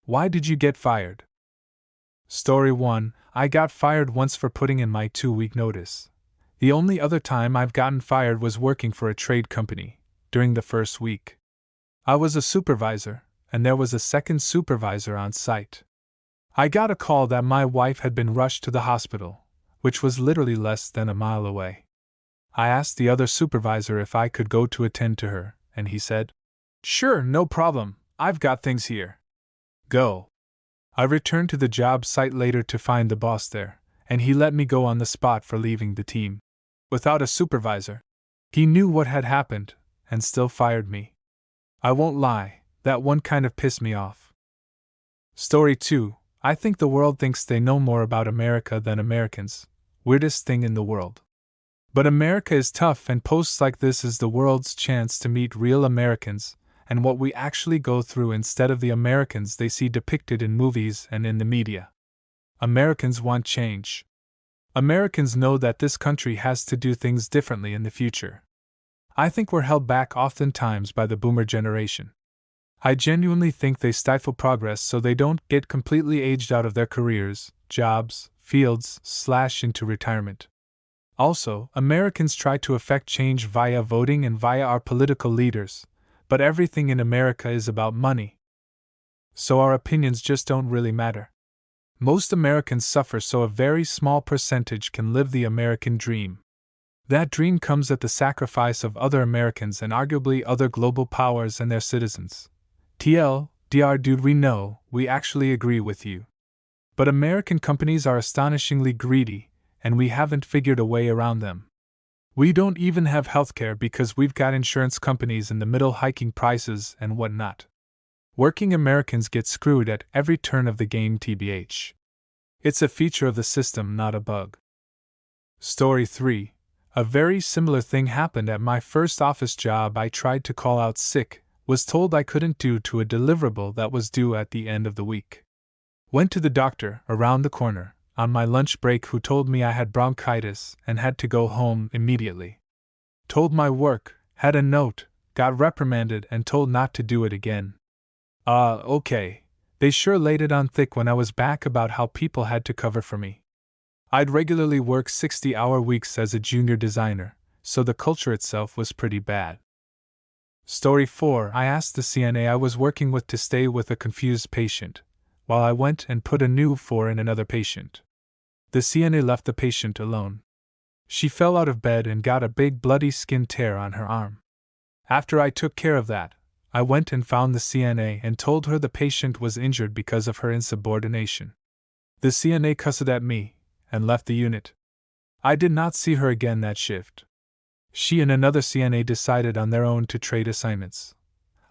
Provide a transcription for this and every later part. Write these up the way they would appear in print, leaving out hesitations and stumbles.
Why did you get fired? Story 1. I got fired once for putting in my 2-week notice. The only other time I've gotten fired was working for a trade company, during the first week. I was a supervisor, and there was a second supervisor on site. I got a call that my wife had been rushed to the hospital, which was literally less than a mile away. I asked the other supervisor if I could go to attend to her, and he said, "Sure, no problem, I've got things here. Go." I returned to the job site later to find the boss there, and he let me go on the spot for leaving the team. Without a supervisor, he knew what had happened, and still fired me. I won't lie, that one kind of pissed me off. Story 2. I think the world thinks they know more about America than Americans. Weirdest thing in the world. But America is tough, and posts like this is the world's chance to meet real Americans, and what we actually go through instead of the Americans they see depicted in movies and in the media. Americans want change. Americans know that this country has to do things differently in the future. I think we're held back oftentimes by the boomer generation. I genuinely think they stifle progress so they don't get completely aged out of their careers, jobs, fields, / into retirement. Also, Americans try to affect change via voting and via our political leaders, but everything in America is about money. So our opinions just don't really matter. Most Americans suffer so a very small percentage can live the American dream. That dream comes at the sacrifice of other Americans and arguably other global powers and their citizens. TLDR dude, we know, we actually agree with you. But American companies are astonishingly greedy, and we haven't figured a way around them. We don't even have healthcare because we've got insurance companies in the middle hiking prices and whatnot. Working Americans get screwed at every turn of the game, TBH. It's a feature of the system, not a bug. Story 3. A very similar thing happened at my first office job. I tried to call out sick, was told I couldn't due to a deliverable that was due at the end of the week. Went to the doctor, around the corner, on my lunch break, who told me I had bronchitis and had to go home immediately. Told my work, had a note, got reprimanded and told not to do it again. Okay. They sure laid it on thick when I was back about how people had to cover for me. I'd regularly work 60-hour weeks as a junior designer, so the culture itself was pretty bad. Story 4. I asked the CNA I was working with to stay with a confused patient, while I went and put a new 4 in another patient. The CNA left the patient alone. She fell out of bed and got a big bloody skin tear on her arm. After I took care of that, I went and found the CNA and told her the patient was injured because of her insubordination. The CNA cussed at me and left the unit. I did not see her again that shift. She and another CNA decided on their own to trade assignments.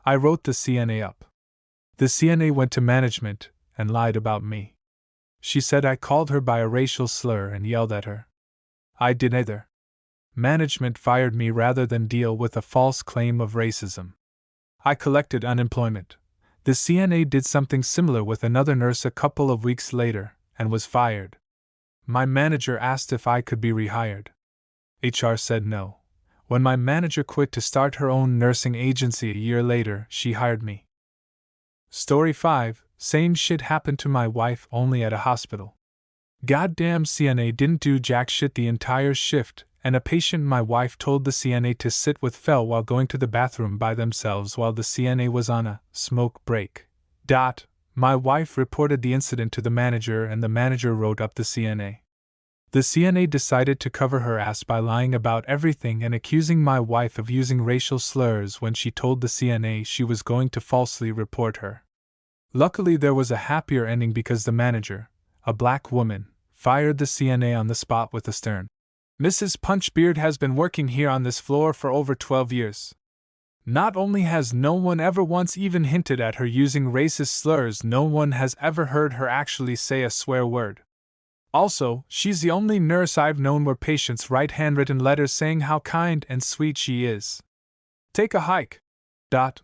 I wrote the CNA up. The CNA went to management and lied about me. She said I called her by a racial slur and yelled at her. I did neither. Management fired me rather than deal with a false claim of racism. I collected unemployment. The CNA did something similar with another nurse a couple of weeks later and was fired. My manager asked if I could be rehired. HR said no. When my manager quit to start her own nursing agency a year later, she hired me. Story 5. Same shit happened to my wife, only at a hospital. Goddamn CNA didn't do jack shit the entire shift, and a patient my wife told the CNA to sit with fell while going to the bathroom by themselves while the CNA was on a smoke break. My wife reported the incident to the manager and the manager wrote up the CNA. The CNA decided to cover her ass by lying about everything and accusing my wife of using racial slurs when she told the CNA she was going to falsely report her. Luckily, there was a happier ending because the manager, a black woman, fired the CNA on the spot with a stern, "Mrs. Punchbeard has been working here on this floor for over 12 years. Not only has no one ever once even hinted at her using racist slurs, no one has ever heard her actually say a swear word. Also, she's the only nurse I've known where patients write handwritten letters saying how kind and sweet she is. Take a hike.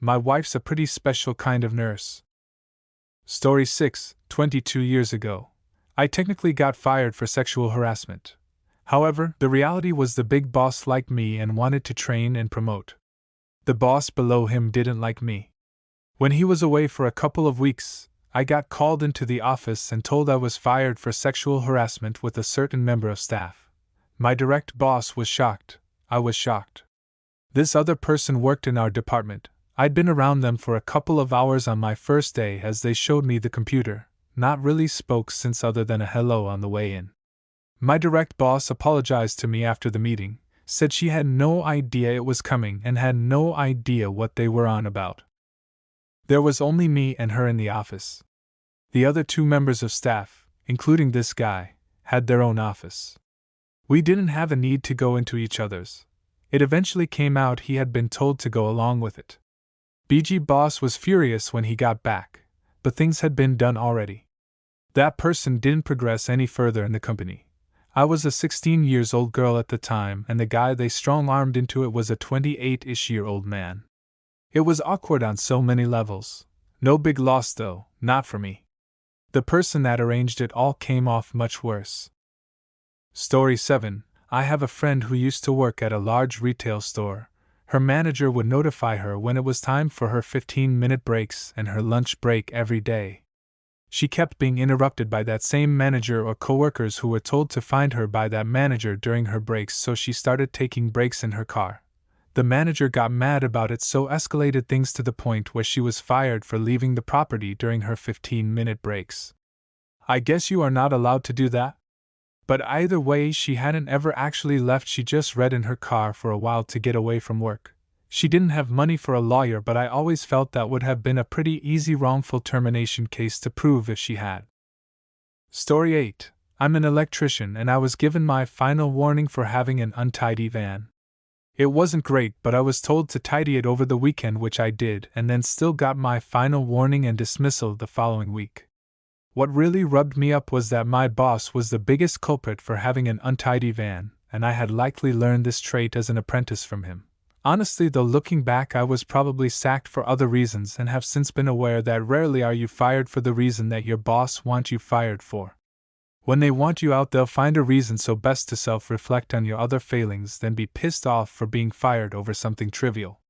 My wife's a pretty special kind of nurse." Story 6. 22 years ago. I technically got fired for sexual harassment. However, the reality was the big boss liked me and wanted to train and promote. The boss below him didn't like me. When he was away for a couple of weeks, I got called into the office and told I was fired for sexual harassment with a certain member of staff. My direct boss was shocked. I was shocked. This other person worked in our department. I'd been around them for a couple of hours on my first day as they showed me the computer, not really spoke since other than a hello on the way in. My direct boss apologized to me after the meeting, said she had no idea it was coming and had no idea what they were on about. There was only me and her in the office. The other two members of staff, including this guy, had their own office. We didn't have a need to go into each other's. It eventually came out he had been told to go along with it. BG boss was furious when he got back, but things had been done already. That person didn't progress any further in the company. I was a 16-year-old girl at the time, and the guy they strong-armed into it was a 28-ish-year-old man. It was awkward on so many levels. No big loss though, not for me. The person that arranged it all came off much worse. Story 7. I have a friend who used to work at a large retail store. Her manager would notify her when it was time for her 15-minute breaks and her lunch break every day. She kept being interrupted by that same manager or coworkers who were told to find her by that manager during her breaks, so she started taking breaks in her car. The manager got mad about it, so escalated things to the point where she was fired for leaving the property during her 15-minute breaks. I guess you are not allowed to do that? But either way, she hadn't ever actually left, she just read in her car for a while to get away from work. She didn't have money for a lawyer, but I always felt that would have been a pretty easy wrongful termination case to prove if she had. Story 8. I'm an electrician and I was given my final warning for having an untidy van. It wasn't great, but I was told to tidy it over the weekend, which I did, and then still got my final warning and dismissal the following week. What really rubbed me up was that my boss was the biggest culprit for having an untidy van, and I had likely learned this trait as an apprentice from him. Honestly though, looking back, I was probably sacked for other reasons and have since been aware that rarely are you fired for the reason that your boss wants you fired for. When they want you out, they'll find a reason, so best to self-reflect on your other failings than be pissed off for being fired over something trivial.